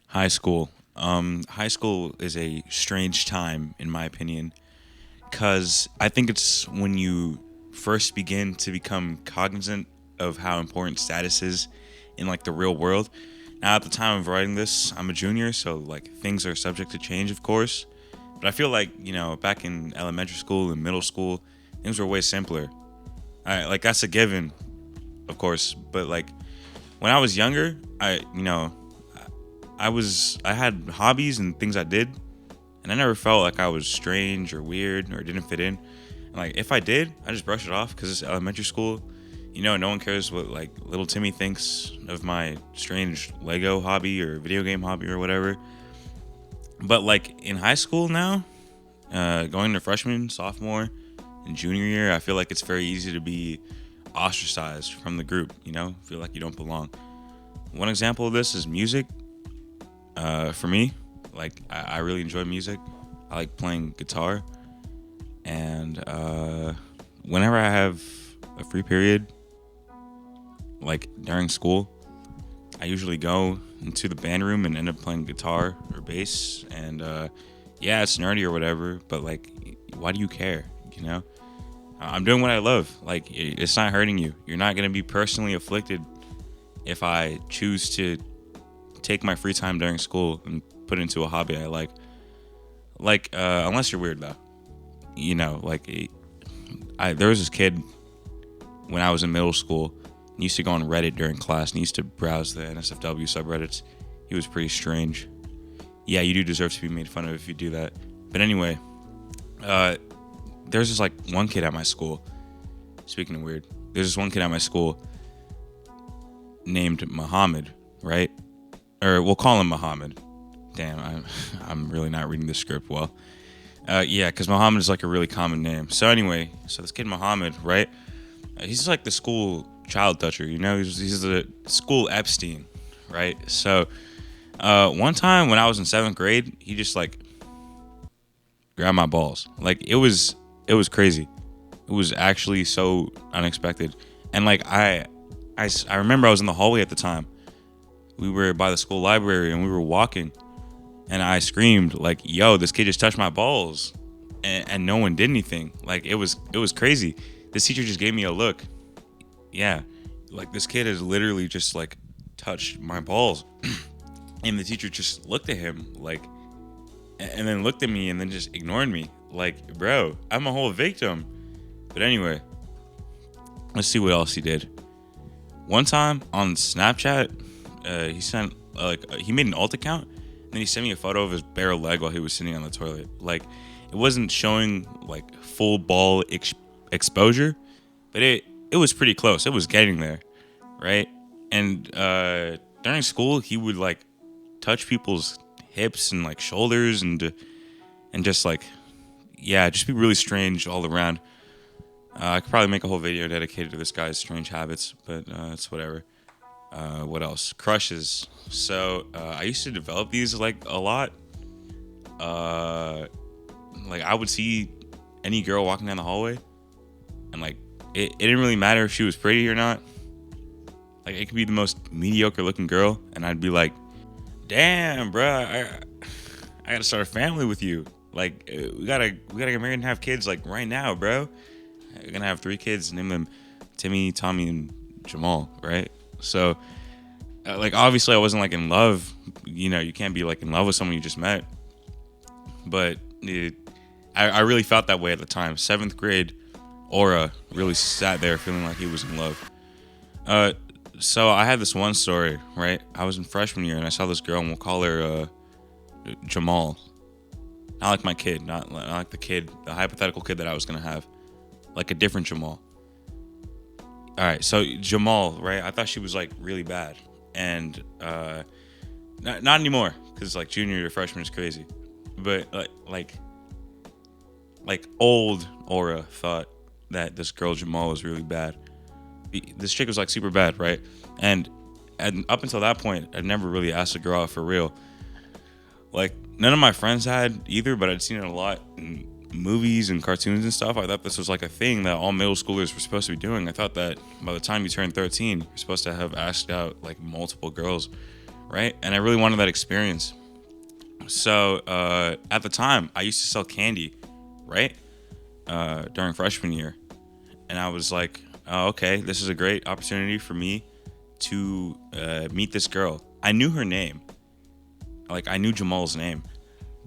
High school. High school is a strange time, in my opinion, because I think it's when you first begin to become cognizant of how important status is in like the real world. Now, at the time of writing this, I'm a junior, so like things are subject to change, of course. But I feel like back in elementary school and middle school, things were way simpler. Like that's a given, of course. But like when I was younger, I had hobbies and things I did, and I never felt like I was strange or weird or didn't fit in. And like if I did, I just brush it off because it's elementary school. No one cares what like little Timmy thinks of my strange Lego hobby or video game hobby or whatever. But like in high school now, going to freshman, sophomore, and junior year, I feel like it's very easy to be ostracized from the group. Feel like you don't belong. One example of this is music. For me, like I really enjoy music. I like playing guitar, and whenever I have a free period, like during school, I usually go into the band room and end up playing guitar or bass. And yeah, it's nerdy or whatever, but like, why do you care? You know, I'm doing what I love. Like, it's not hurting you. You're not gonna be personally afflicted if I choose to take my free time during school and put it into a hobby I like. Like, unless you're weird though. Like there was this kid when I was in middle school. He used to go on Reddit during class and he used to browse the NSFW subreddits. He was pretty strange. Yeah, you do deserve to be made fun of if you do that. But anyway, there's this like one kid at my school. Speaking of weird, there's this one kid at my school named Muhammad, right? Or we'll call him Muhammad. Damn, I'm really not reading the script well. Yeah, because Muhammad is like a really common name. So anyway, this kid Muhammad, right? He's like the school child toucher, He's the school Epstein, right? So one time when I was in 7th grade, he just like grabbed my balls. Like it was crazy. It was actually so unexpected. And like I remember I was in the hallway at the time. We were by the school library and we were walking, and I screamed like, "Yo, this kid just touched my balls," and no one did anything. Like it was crazy. This teacher just gave me a look. Yeah, like this kid has literally just like touched my balls, and the teacher just looked at him like, and then looked at me and then just ignored me. Like, bro, I'm a whole victim. But anyway, let's see what else he did. One time on Snapchat, he sent he made an alt account, and then he sent me a photo of his bare leg while he was sitting on the toilet. Like, it wasn't showing like full ball exposure, but it was pretty close. It was getting there, right? And during school, he would like touch people's hips and like shoulders and just like, yeah, just be really strange all around. I could probably make a whole video dedicated to this guy's strange habits, but it's whatever. What else? Crushes. So I used to develop these like a lot. Like I would see any girl walking down the hallway, and like it didn't really matter if she was pretty or not. Like it could be the most mediocre looking girl, and I'd be like, "Damn, bruh, I gotta start a family with you. Like we gotta get married and have kids like right now, bro. We're gonna have 3 kids, name them Timmy, Tommy, and Jamal, right?" So, like, obviously, I wasn't like in love. You can't be like in love with someone you just met. But I really felt that way at the time. 7th grade, Aura really sat there feeling like he was in love. So I had this one story, right? I was in freshman year and I saw this girl, and we'll call her Jamal. Not like my kid, not like the kid, the hypothetical kid that I was gonna have, like a different Jamal. All right, so Jamal, right? I thought she was like really bad, and not anymore, because like junior to freshman is crazy, but like old Aura thought that this girl Jamal was really bad. This chick was like super bad, right? And up until that point, I'd never really asked a girl out for real. Like none of my friends had either, but I'd seen it a lot in movies and cartoons and stuff. I thought this was like a thing that all middle schoolers were supposed to be doing. I thought that by the time you turn 13, you're supposed to have asked out like multiple girls right? And I really wanted that experience. So at the time, I used to sell candy, right? During freshman year. And I was like, oh, okay, this is a great opportunity for me to meet this girl. I knew her name. Like, I knew Jamal's name.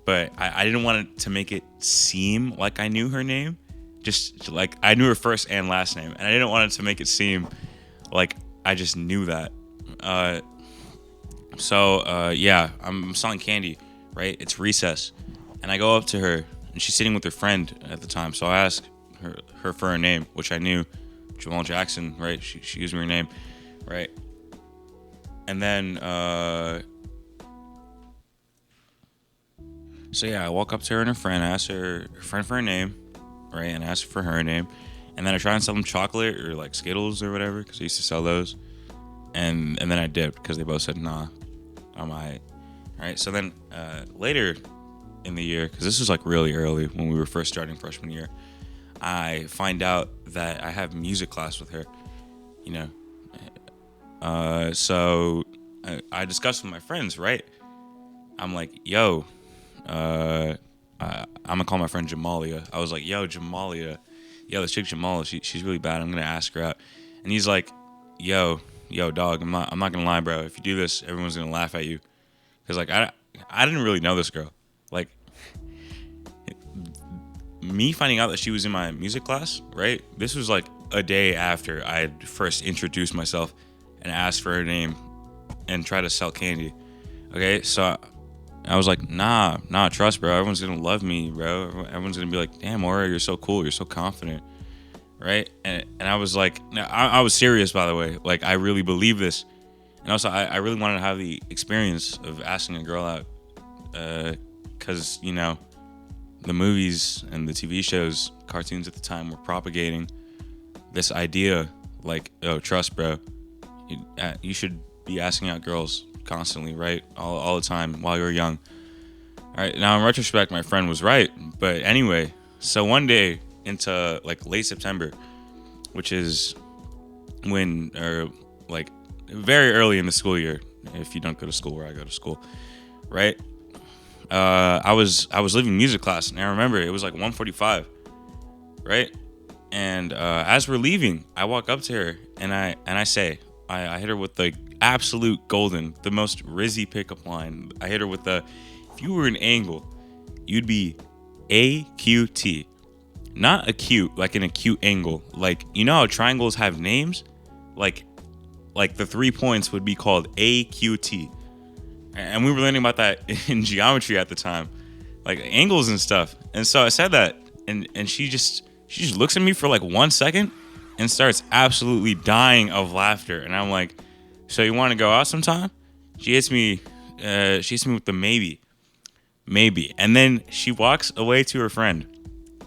But I didn't want it to make it seem like I knew her name. Just like I knew her first and last name. And I didn't want it to make it seem like I just knew that. Yeah, I'm selling candy, right? It's recess. And I go up to her, and she's sitting with her friend at the time. So I ask her for her name, which I knew, Jamal Jackson, right? She gives me her name, right? And then, so yeah, I walk up to her and her friend, I ask her friend for her name, right? And I ask her for her name. And then I try and sell them chocolate or like Skittles or whatever, because I used to sell those. And then I dipped because they both said, nah, I'm all right. All right, so then later in the year, because this was like really early when we were first starting freshman year, I find out that I have music class with her, you know. So I discussed with my friends, right? I'm like, yo, I'm gonna call my friend Jamalia. I was like, yo, Jamalia, this chick Jamalia, she's really bad. I'm gonna ask her out. And he's like, yo, dog, I'm not gonna lie, bro. If you do this, everyone's gonna laugh at you. Cause like I didn't really know this girl. Like, me finding out that she was in my music class, right? This was like a day after I had first introduced myself and asked for her name and tried to sell candy. Okay, so I was like, nah, trust, bro. Everyone's gonna love me, bro. Everyone's gonna be like, damn, Aura, you're so cool. You're so confident, right? And I was like, I was serious, by the way. Like, I really believe this. And also, I really wanted to have the experience of asking a girl out because, you know, the movies and the TV shows, cartoons at the time were propagating this idea like, oh, trust, bro. You should be asking out girls constantly, right? All the time while you're young. All right. Now, in retrospect, my friend was right. But anyway, so one day into like late September, which is when, or like very early in the school year, if you don't go to school where I go to school, right? I was leaving music class, and I remember it was like 1:45, right? And as we're leaving, I walk up to her and I say, I hit her with the absolute golden, the most Rizzy pickup line. I hit her with the, if you were an angle, you'd be AQT, not acute, like an acute angle. Like, you know how triangles have names? Like the 3 points would be called AQT. And we were learning about that in geometry at the time, like angles and stuff. And so I said that, and she just looks at me for like 1 second and starts absolutely dying of laughter. And I'm like, so you want to go out sometime? She hits me with the maybe. And then she walks away to her friend,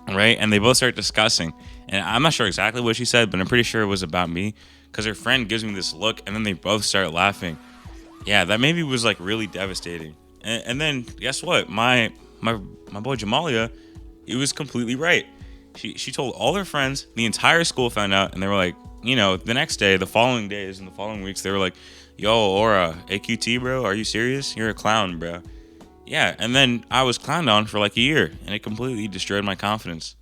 right? And they both start discussing. And I'm not sure exactly what she said, but I'm pretty sure it was about me, because her friend gives me this look, and then they both start laughing. Yeah, that maybe was like really devastating. And then guess what? My boy Jamalia, he was completely right. She told all her friends. The entire school found out, and they were like, you know, the next day, the following days, and the following weeks, they were like, yo, Aura, AQT, bro, are you serious? You're a clown, bro. Yeah, and then I was clowned on for like a year, and it completely destroyed my confidence.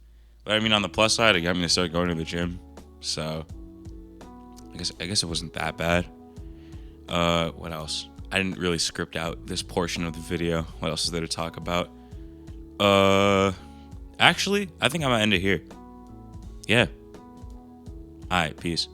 But I mean, on the plus side, it got me to start going to the gym. So I guess it wasn't that bad. What else? I didn't really script out this portion of the video. What else is there to talk about? Actually, I think I'm gonna end it here. Yeah. All right, peace.